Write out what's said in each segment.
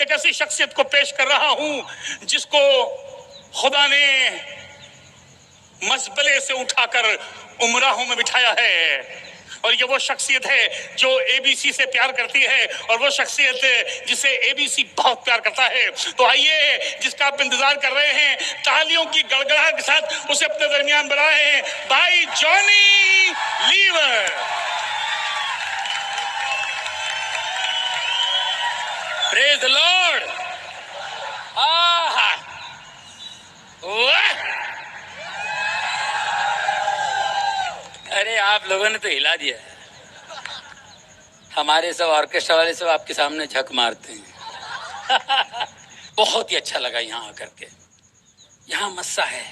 एक ऐसी शख्सियत को पेश कर रहा हूं जिसको खुदा ने मजबले से उठाकर उमराहों में बिठाया है, और ये वो शख्सियत है जो एबीसी से प्यार करती है, और वो शख्सियत जिसे एबीसी बहुत प्यार करता है। तो आइए, जिसका आप इंतजार कर रहे हैं, तालियों की गड़गड़ाहट के साथ उसे अपने दरमियान बुलाए हैं, भाई Johnny Lever. Praise the lord. अरे आप लोगों ने तो हिला दिया। हमारे सब ऑर्केस्ट्रा वाले सब आपके सामने झक मारते हैं। बहुत ही अच्छा लगा यहाँ आकर के। यहाँ मस्सा है,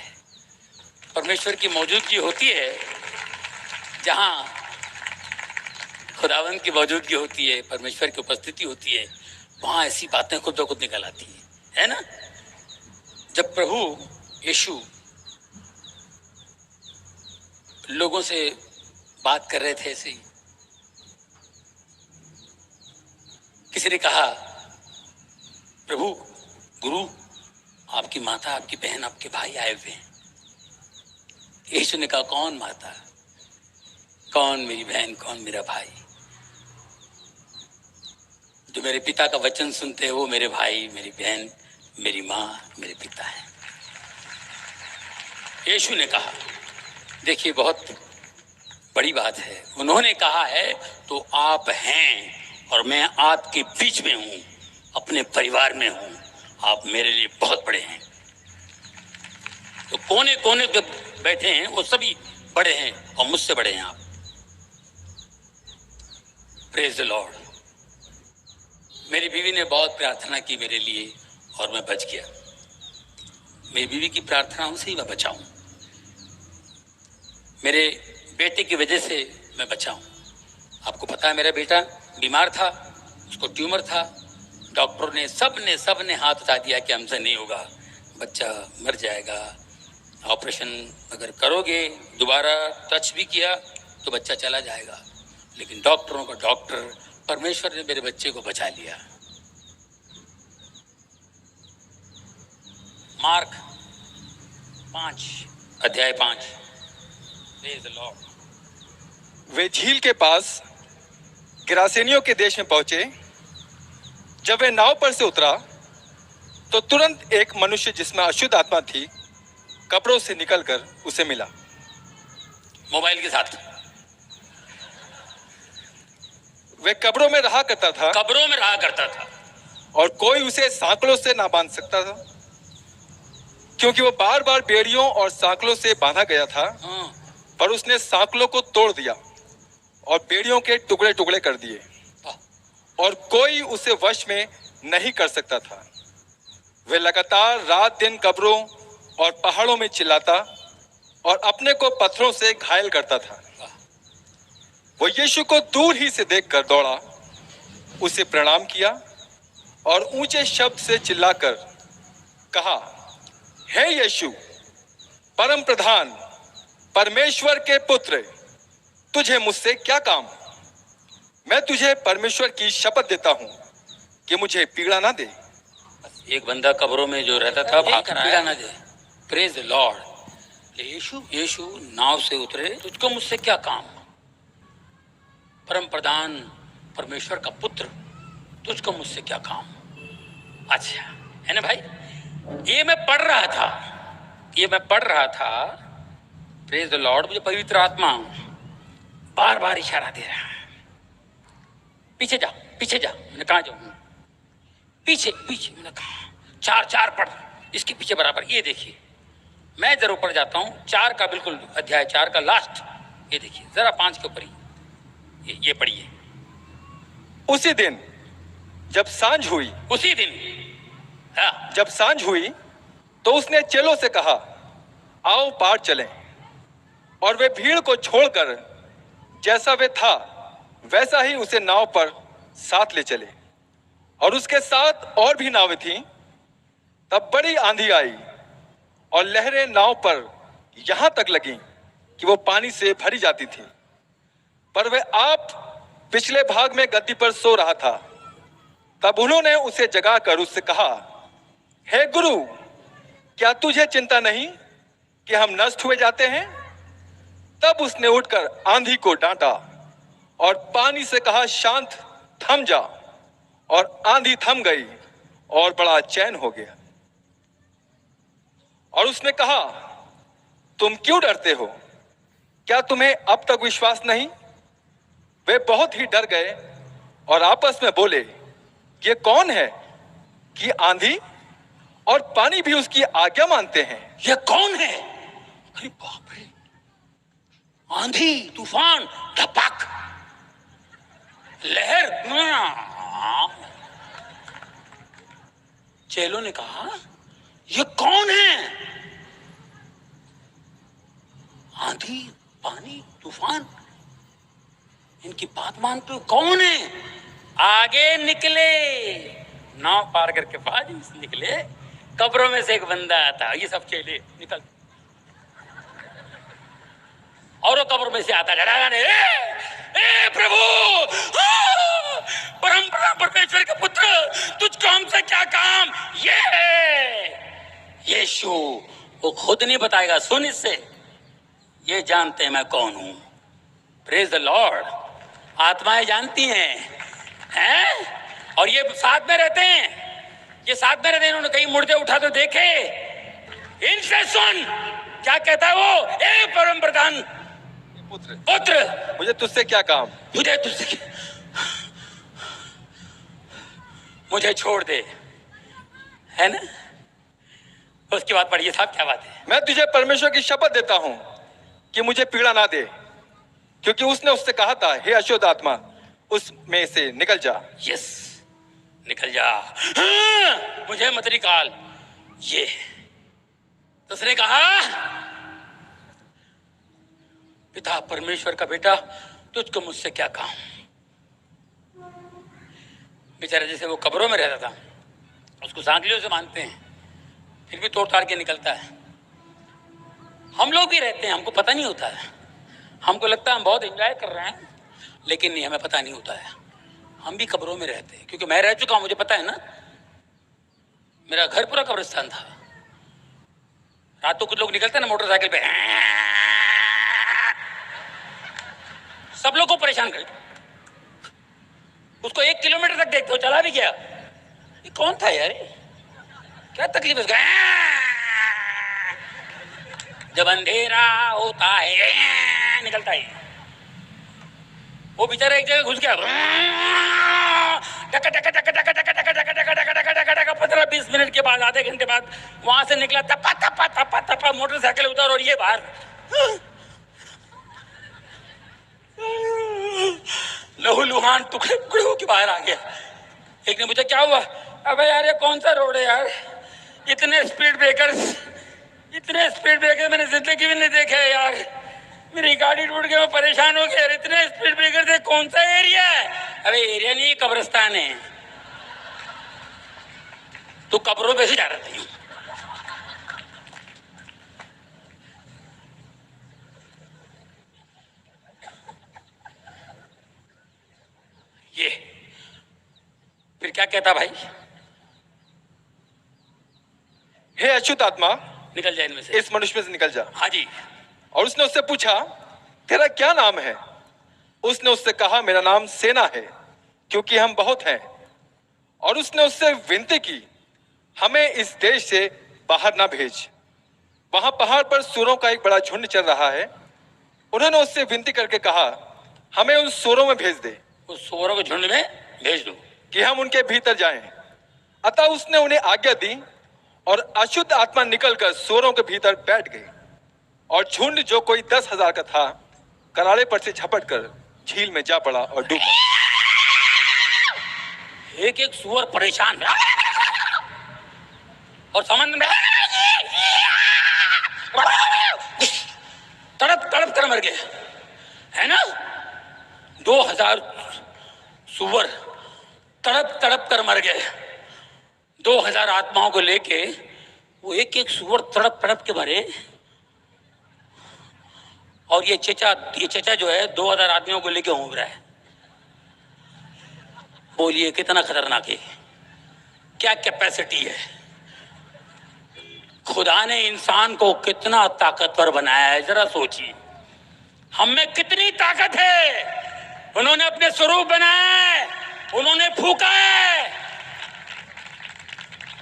परमेश्वर की मौजूदगी होती है। जहाँ खुदावंद की मौजूदगी होती है, परमेश्वर की उपस्थिति होती है, वहाँ ऐसी बातें खुद ब खुद निकल आती है ना। जब प्रभु यीशु लोगों से बात कर रहे थे, ऐसे ही किसी ने कहा, प्रभु, गुरु, आपकी माता, आपकी बहन, आपके भाई आए हुए हैं। यीशु ने कहा, कौन माता, कौन मेरी बहन, कौन मेरा भाई? जो मेरे पिता का वचन सुनते हैं वो मेरे भाई, मेरी बहन, मेरी माँ, मेरे पिता है। यीशु ने कहा, देखिए बहुत बड़ी बात है। उन्होंने कहा है तो आप हैं और मैं आपके बीच में हूं, अपने परिवार में हूं। आप मेरे लिए बहुत बड़े हैं। तो कोने कोने पे बैठे हैं वो सभी बड़े हैं और मुझसे बड़े हैं आप। Praise the Lord. मेरी बीवी ने बहुत प्रार्थना की मेरे लिए और मैं बच गया। मेरी बीवी की प्रार्थनाओं से ही मैं बचा हूं। मेरे बेटे की वजह से मैं बचा हूं। आपको पता है मेरा बेटा बीमार था, उसको ट्यूमर था। डॉक्टरों ने सबने हाथ उठा दिया कि हमसे नहीं होगा, बच्चा मर जाएगा। ऑपरेशन अगर करोगे, दोबारा टच भी किया तो बच्चा चला जाएगा। लेकिन डॉक्टरों का डॉक्टर परमेश्वर ने मेरे बच्चे को बचा लिया। मार्क 5:5। वे झील के पास गिरासेनियों के देश में पहुंचे। जब वे नाव पर से उतरा तो तुरंत एक मनुष्य जिसमें अशुद्ध आत्मा थी कब्रों से निकलकर उसे मिला, मोबाइल के साथ। वे कब्रों में रहा करता था और कोई उसे सांकलों से ना बांध सकता था, क्योंकि वो बार बार बेड़ियों और सांकलों से बांधा गया था। पर उसने सांकलों को तोड़ दिया और बेड़ियों के टुकड़े टुकड़े कर दिए, और कोई उसे वश में नहीं कर सकता था। वे लगातार रात दिन कब्रों और पहाड़ों में चिल्लाता और अपने को पत्थरों से घायल करता था। वो यीशु को दूर ही से देखकर दौड़ा, उसे प्रणाम किया और ऊंचे शब्द से चिल्लाकर कहा, हे यीशु, परम प्रधान, परमेश्वर के पुत्र, तुझे मुझसे क्या काम? मैं तुझे परमेश्वर की शपथ देता हूं कि मुझे पीड़ा ना दे। एक बंदा कब्रों में जो रहता था पीड़ा ना दे। Praise the Lord. यीशु नाव से उतरे, तुझको मुझसे क्या काम? परम प्रधान परमेश्वर का पुत्र, तुझको मुझसे क्या काम? अच्छा है ना भाई। ये मैं पढ़ रहा था। Praise the Lord. मुझे पवित्र आत्मा बार बार इशारा दे रहा है, पीछे जा। मैंने कहा जाऊं? पीछे। मैंने कहा 4 पढ़, इसके पीछे बराबर। ये देखिए, मैं जरा ऊपर जाता हूं, 4 का बिल्कुल, अध्याय 4 का लास्ट। ये देखिए जरा 5 के ऊपर ही ये पढ़िए। उसी दिन जब सांझ हुई तो उसने चेलों से कहा, आओ पार चलें। और वे भीड़ को छोड़कर जैसा वे था वैसा ही उसे नाव पर साथ ले चले। और उसके साथ और भी नावें थीं। तब बड़ी आंधी आई और लहरें नाव पर यहां तक लगीं कि वो पानी से भरी जाती थी। पर वह आप पिछले भाग में गद्दी पर सो रहा था। तब उन्होंने उसे जगाकर उससे कहा, हे गुरु, क्या तुझे चिंता नहीं कि हम नष्ट हुए जाते हैं? तब उसने उठकर आंधी को डांटा और पानी से कहा, शांत, थम जा। और आंधी थम गई और बड़ा चैन हो गया। और उसने कहा, तुम क्यों डरते हो? क्या तुम्हें अब तक विश्वास नहीं? वे बहुत ही डर गए और आपस में बोले, ये कौन है कि आंधी और पानी भी उसकी आज्ञा मानते हैं? ये कौन है? अरे बाप रे! आंधी, तूफान, धपक, लहर। चेलों ने कहा, ये कौन है? आंधी, पानी, तूफान, इनकी बात मानते हो? कौन है? आगे निकले, नाव पार करके बाद निकले, कब्रों में से एक बंदा आता। ये सब चेले निकल, और वो कब्र में से आता, डराने, ए प्रभु, परम परमेश्वर के पुत्र, तुझको हमसे क्या काम? ये यीशु, वो खुद नहीं बताएगा, सुन इससे, ये जानते हैं मैं कौन हूं। Praise the Lord. आत्माएं जानती हैं? और ये साथ में रहते हैं, ये साथ में रहते हैं। इन्होंने कहीं मुर्दे उठा तो देखे? इनसे सुन क्या कहता है वो, ए परम प्रधान पुत्र, मुझे तुझसे क्या काम? मुझे तुझसे, मुझे छोड़ दे, है ना? उसके बाद पढ़िए साहब, क्या बात है? मैं तुझे परमेश्वर की शपथ देता हूं कि मुझे पीड़ा ना दे, क्योंकि उसने उससे कहा था, हे अशुद्ध आत्मा, उसमें से निकल जा। यस, निकल जा। हाँ, मुझे मत निकाल। ये तो उसने कहा, पिता परमेश्वर का बेटा, तुझको मुझसे क्या काम? बेचारा जैसे वो कब्रों में रहता था, उसको सांगलियों से मानते हैं, फिर भी तोड़ ताड़ के निकलता है। हम लोग भी रहते हैं, हमको पता नहीं होता है। हमको लगता है हम बहुत एंजॉय कर रहे हैं, लेकिन नहीं, हमें पता नहीं होता है। हम भी कब्रों में रहते हैं, क्योंकि मैं रह चुका हूं, मुझे पता है ना। मेरा घर पूरा कब्रिस्तान था। रात को कुछ लोग निकलते हैं ना मोटरसाइकिल पे, सब लोग को परेशान कर, उसको 1 किलोमीटर तक देखते हो, चला भी गया। ये कौन था यार? क्या तकलीफ है? जब अंधेरा होता है निकलता है। वो बेचारा एक जगह घुस गया, टका टका टका टका टका टका टका टका टका टका टका टका 15-20 मिनट के बाद, आधे घंटे बाद वहां से निकला, तपा तपा तपा तपा मोटरसाइकिल उतर, और ये बाहर लहू लुहान टुकड़े टुकड़े होके बाहर आ गया। एक ने पूछा, क्या हुआ? अबे यार, ये कौन सा रोड है यार? इतने स्पीड ब्रेकर मैंने जिंदगी में नहीं देखे यार। मेरी गाड़ी टूट गई, मैं परेशान हो गया। इतने स्पीड ब्रेकर थे, कौन सा एरिया है? अबे एरिया नहीं, कब्रिस्तान है। तू कब्रों पे से जा रहा था। ये फिर क्या कहता भाई? हे अच्युत आत्मा, निकल जा इनमें से, इस मनुष्य में से निकल जा। हाँ जी। और उसने उससे पूछा, तेरा क्या नाम है? उसने उससे कहा, मेरा नाम सेना है, क्योंकि हम बहुत हैं। और उसने उससे विनती की, हमें इस देश से बाहर ना भेज, वहां पहाड़ पर सूरों का एक बड़ा झुंड चल रहा है। उन्होंने उससे विनती करके कहा, हमें उन सूरों में भेज दे, उस सूरों के झुंड में भेज दो, कि हम उनके भीतर जाएं। अतः उसने उन्हें आज्ञा दी, और अशुद्ध आत्मा निकलकर सूरों के भीतर बैठ गई। और झुंड, जो कोई 10,000 का था, करारे पर से झपट कर झील में जा पड़ा और डूब गया। एक एक सूअर परेशान और समंदर में तड़प तड़प कर मर गए, है ना? 2000 सूअर तड़प तड़प कर मर गए। 2000 आत्माओं को लेके वो एक एक सूअर तड़प तड़प के मरे। और ये चचा जो है 2000 आदमियों को लेके घूम रहा है। बोलिए कितना खतरनाक है, क्या कैपेसिटी है। खुदा ने इंसान को कितना ताकतवर बनाया है, जरा सोचिए। हम में कितनी ताकत है। उन्होंने अपने स्वरूप बनाया है, उन्होंने फूका है।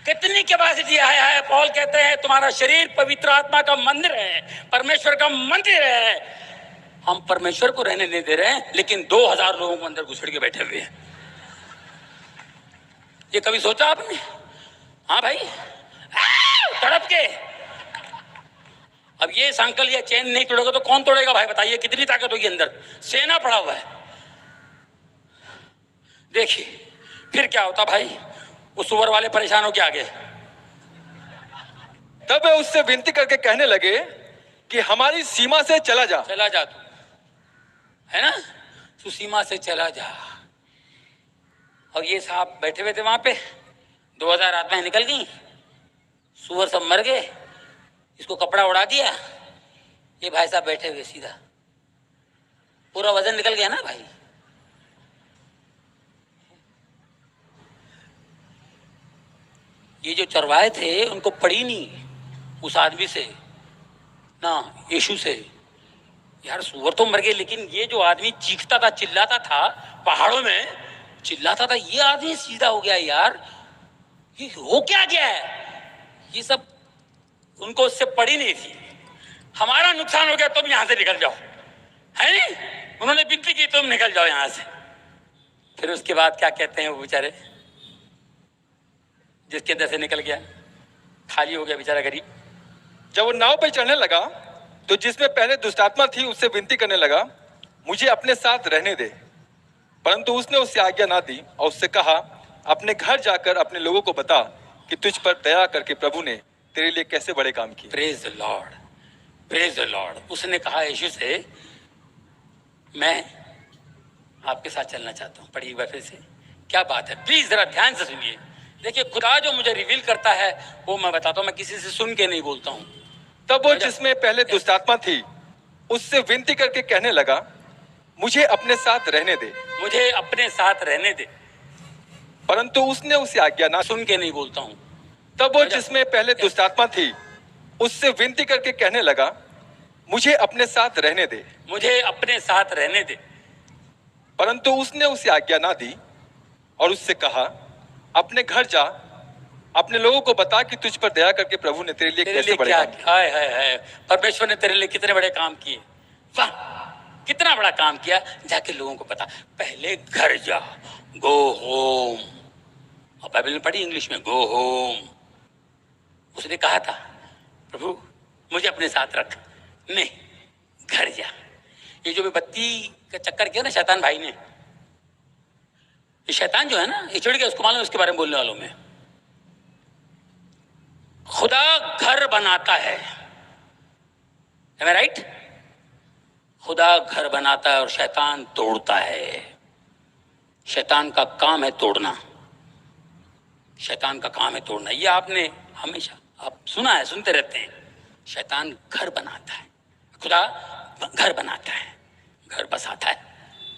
कितनी कैपेसिटी है। पौल कहते हैं तुम्हारा शरीर पवित्र आत्मा का मंदिर है, परमेश्वर का मंदिर है। हम परमेश्वर को रहने नहीं दे रहे हैं, लेकिन 2000 लोगों को अंदर घुसड़ के बैठे हुए हैं। ये कभी सोचा आपने? हाँ भाई, तड़प के। अब ये सांकल या चेन नहीं तोड़ेगा तो कौन तोड़ेगा भाई? बताइए कितनी ताकत होगी अंदर, सेना पड़ा हुआ है। देखिए फिर क्या होता भाई, उस सुअर वाले परेशान हो के आगे। तब वे उससे विनती करके कहने लगे कि हमारी सीमा से चला जा। चला जा तू, है ना, तू सीमा से चला जा। और ये साहब बैठे हुए थे वहां पे, 2000 आत्माएं निकल गई, सुअर सब मर गए, इसको कपड़ा उड़ा दिया, ये भाई साहब बैठे हुए सीधा, पूरा वजन निकल गया ना भाई। ये जो चरवाहे थे उनको पड़ी नहीं उस आदमी से ना यीशु से। यार सुअर तो मर गए, लेकिन ये जो आदमी चीखता था, चिल्लाता था, पहाड़ों में चिल्लाता था, ये आदमी सीधा हो गया। यार ये हो क्या गया है? ये सब उनको उससे पड़ी नहीं थी। हमारा नुकसान हो गया, तुम यहां से निकल जाओ, है नहीं? उन्होंने विनती की, तुम निकल जाओ यहां से। फिर उसके बाद क्या कहते हैं वो बेचारे, जिसके अंदर से निकल गया, खाली हो गया बेचारा गरीब। जब वो नाव पर चढ़ने लगा तो जिसमें पहले दुष्टात्मा थी उससे विनती करने लगा, मुझे अपने साथ रहने दे। परंतु उसने उससे आज्ञा ना दी और उससे कहा, अपने घर जाकर अपने लोगों को बता कि तुझ पर दया करके प्रभु ने तेरे लिए कैसे बड़े काम किए। Praise the Lord, praise the Lord. उसने कहा यीशु से, मैं आपके साथ चलना चाहता हूँ। पढ़िए एक बार फिर से, क्या बात है, प्लीज जरा ध्यान से सुनिए। देखिए खुदा जो मुझे रिवील करता है वो मैं बताता हूँ, मैं किसी से सुन के नहीं बोलता हूँ। तब वो जिसमें पहले दुष्टात्मा थी उससे विनती करके कहने लगा, मुझे अपने साथ रहने दे। मुझे अपने साथ रहने दे। परंतु उसने उसे आज्ञा ना। सुन के नहीं बोलता हूँ। तब वो जिसमें पहले दुष्टात्मा थी उससे विनती करके कहने लगा, मुझे अपने साथ रहने दे। मुझे अपने साथ रहने दे। परंतु उसने उसे आज्ञा ना दी और उससे कहा, अपने घर जा, अपने लोगों को बता कि तुझ पर दया करके प्रभु ने तेरे लिए कैसे बड़े काम किए। हाय हाय हाय, परमेश्वर ने तेरे लिए कितने बड़े काम किए। वाह, कितना बड़ा काम किया। जाके लोगों को बता। पहले घर जा, गो होम। और बाइबल में पढ़ी इंग्लिश में, गो होम। उसने कहा था, प्रभु मुझे अपने साथ रख। नहीं, घर जा। ये जो भी बत्ती का चक्कर किया ना शैतान भाई ने, ये शैतान जो है ना, ये चिढ़ गया, उसको मालूम है उसके बारे में बोलने वालों में। खुदा घर बनाता है, am I right? खुदा घर बनाता है और शैतान तोड़ता है। शैतान का काम है तोड़ना। शैतान का काम है तोड़ना। ये आपने हमेशा आप सुना है, सुनते रहते हैं। शैतान घर बनाता है, खुदा घर बनाता है, घर बसाता है,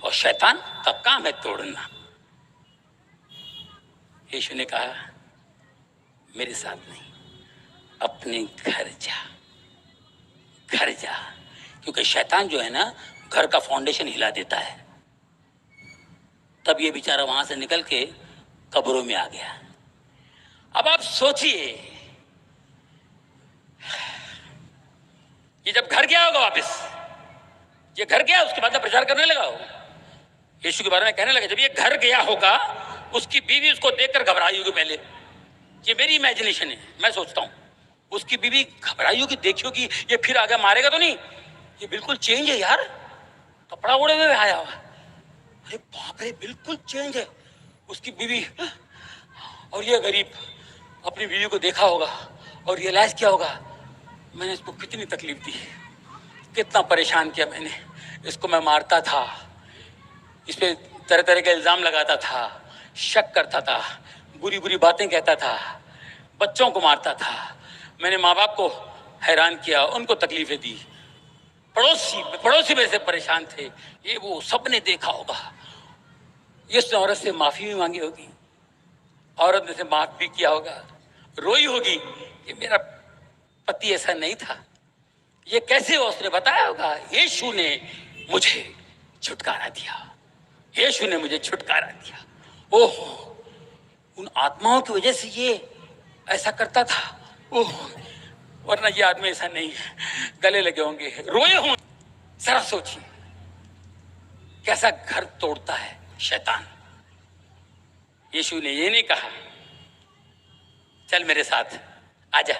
और शैतान का काम है तोड़ना। यीशु ने कहा, मेरे साथ नहीं, अपने घर जा, घर जा। क्योंकि शैतान जो है ना, घर का फाउंडेशन हिला देता है। तब ये बेचारा वहां से निकल के कब्रों में आ गया। अब आप सोचिए, ये जब घर गया होगा वापस, ये घर गया, उसके बाद प्रचार करने लगा हो, यीशु के बारे में कहने लगा। जब ये घर गया होगा, उसकी बीवी उसको देखकर घबराई होगी। पहले, ये मेरी इमेजिनेशन है, मैं सोचता हूँ, उसकी बीवी घबराई होगी, देखी होगी ये फिर आगे मारेगा तो नहीं। ये बिल्कुल चेंज है यार, कपड़ा ओढ़े हुए आया हुआ। अरे बाप रे, बिल्कुल चेंज है उसकी बीवी। और ये गरीब अपनी बीवी को देखा होगा और रियलाइज किया होगा, मैंने इसको कितनी तकलीफ दी, कितना परेशान किया मैंने इसको। मैं मारता था, इस पे तरह तरह के इल्जाम लगाता था, शक करता था, बुरी बुरी बातें कहता था, बच्चों को मारता था। मैंने माँ बाप को हैरान किया, उनको तकलीफें दी। पड़ोसी मेरे से परेशान थे, ये वो सबने देखा होगा। ये उसने औरत से माफी भी मांगी होगी, औरत ने से माफ भी किया होगा, रोई होगी कि मेरा पति ऐसा नहीं था, ये कैसे हुआ, उसने बताया होगा यीशु ने मुझे छुटकारा दिया, यीशु ने मुझे छुटकारा दिया। ओह, उन आत्माओं की वजह से ये ऐसा करता था। ओह, वरना ये आदमी ऐसा नहीं है, गले लगे होंगे, रोए होंगे। जरा सोचिए कैसा घर तोड़ता है शैतान। यीशु ने ये नहीं कहा चल मेरे साथ आजा,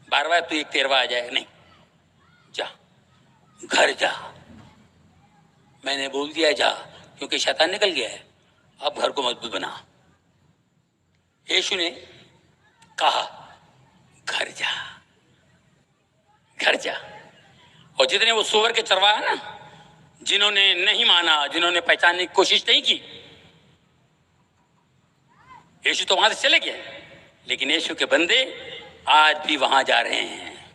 12वां तू 13वां आ जाएगा, नहीं, जा घर जा, मैंने बोल दिया जा, क्योंकि शैतान निकल गया है, अब घर को मजबूत बना। यीशु ने कहा घर जा, घर जा। और जितने वो सुअर के चरवाहा ना, जिन्होंने नहीं माना, जिन्होंने पहचानने की कोशिश नहीं की, यीशु तो वहां से चले गए, लेकिन यीशु के बंदे आज भी वहां जा रहे हैं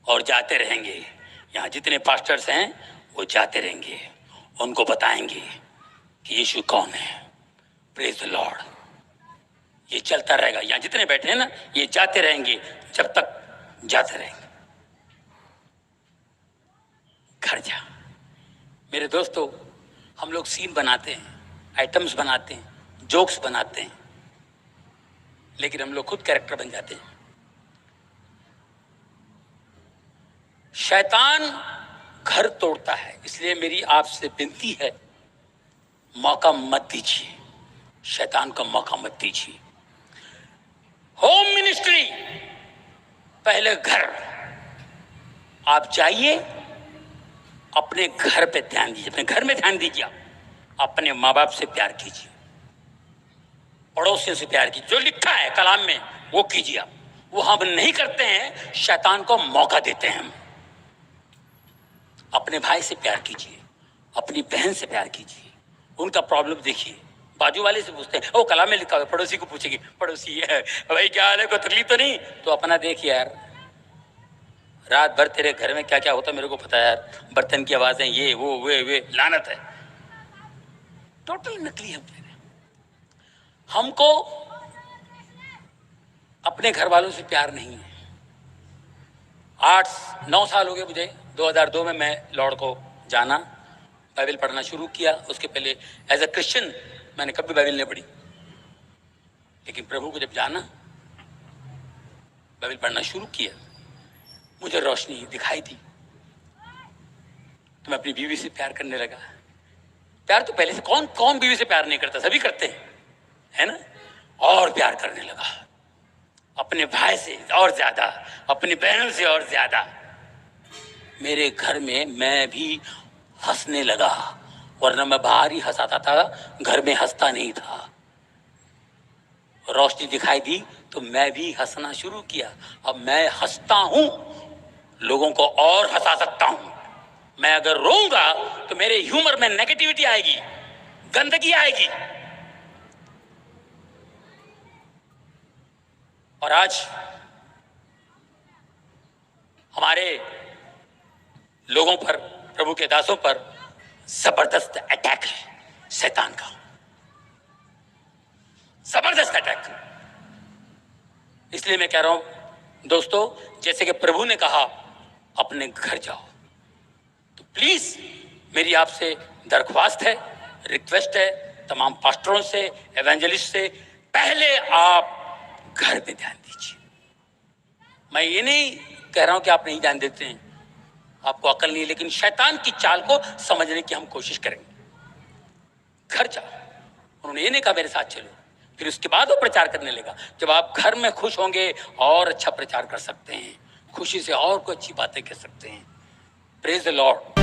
और जाते रहेंगे। यहाँ जितने पास्टर्स हैं वो जाते रहेंगे, उनको बताएंगे कि यीशु कौन है। Praise the Lord. ये चलता रहेगा, यहाँ जितने बैठे हैं ना, ये जाते रहेंगे जब तक जाते रहेंगे। घर जा। मेरे दोस्तों, हम लोग सीन बनाते हैं, आइटम्स बनाते हैं, जोक्स बनाते हैं, लेकिन हम लोग खुद कैरेक्टर बन जाते हैं। शैतान घर तोड़ता है, इसलिए मेरी आपसे विनती है, मौका मत दीजिए, शैतान का मौका मत दीजिए। होम मिनिस्ट्री पहले घर। आप जाइए, अपने घर पे ध्यान दीजिए, अपने घर में ध्यान दीजिए, अपने माँ बाप से प्यार कीजिए, पड़ोसियों से प्यार कीजिए, जो लिखा है कलाम में वो कीजिए आप। वो हम नहीं करते हैं, शैतान को मौका देते हैं हम। अपने भाई से प्यार कीजिए, अपनी बहन से प्यार कीजिए, उनका प्रॉब्लम देखिए, बाजू वाले से पूछते हैं, वो कलाम में लिखा हुआ, पड़ोसी को पूछेगी, पड़ोसी है भाई क्या हाल है, कोई तकलीफ तो नहीं, तो अपना देख यार, रात भर तेरे घर में क्या क्या होता मेरे को पता है यार, बर्तन की आवाजें, ये वो वे लानत है। टोटल नकली हम तेरे। हमको अपने घर वालों से प्यार नहीं है। 8-9 साल हो गए मुझे, 2002 में मैं लॉर्ड को जाना, बाइबल पढ़ना शुरू किया। उसके पहले एज ए क्रिश्चियन मैंने कभी बाइबल नहीं पढ़ी, लेकिन प्रभु को जब जाना, बाइबल पढ़ना शुरू किया, मुझे रोशनी दिखाई दी, तो मैं अपनी बीवी से प्यार करने लगा। प्यार तो पहले से, कौन कौन बीवी से प्यार नहीं करता, सभी करते हैं, है ना। और प्यार करने लगा, अपने भाई से और ज्यादा, अपनी बहनों से और ज्यादा। मेरे घर में मैं भी हंसने लगा, वरना मैं बाहर ही हंसाता था, घर में हंसता नहीं था। रोशनी दिखाई दी तो मैं भी हंसना शुरू किया। अब मैं हंसता हूं, लोगों को और हंसा सकता हूं। मैं अगर रोऊंगा तो मेरे ह्यूमर में नेगेटिविटी आएगी, गंदगी आएगी। और आज हमारे लोगों पर, प्रभु के दासों पर जबरदस्त अटैक है शैतान का, जबरदस्त अटैक। इसलिए मैं कह रहा हूं दोस्तों, जैसे कि प्रभु ने कहा अपने घर जाओ, तो प्लीज मेरी आपसे दरख्वास्त है, रिक्वेस्ट है, तमाम पास्टरों से, एवेंजलिस्ट से, पहले आप घर पे ध्यान दीजिए। मैं ये नहीं कह रहा हूं कि आप नहीं ध्यान देते हैं, आपको अकल नहीं, लेकिन शैतान की चाल को समझने की हम कोशिश करेंगे। घर जाओ, उन्होंने ये नहीं कहा मेरे साथ चलो, फिर उसके बाद वो प्रचार करने लगा। जब आप घर में खुश होंगे और अच्छा प्रचार कर सकते हैं, खुशी से और कोई अच्छी बातें कह सकते हैं। Praise the Lord.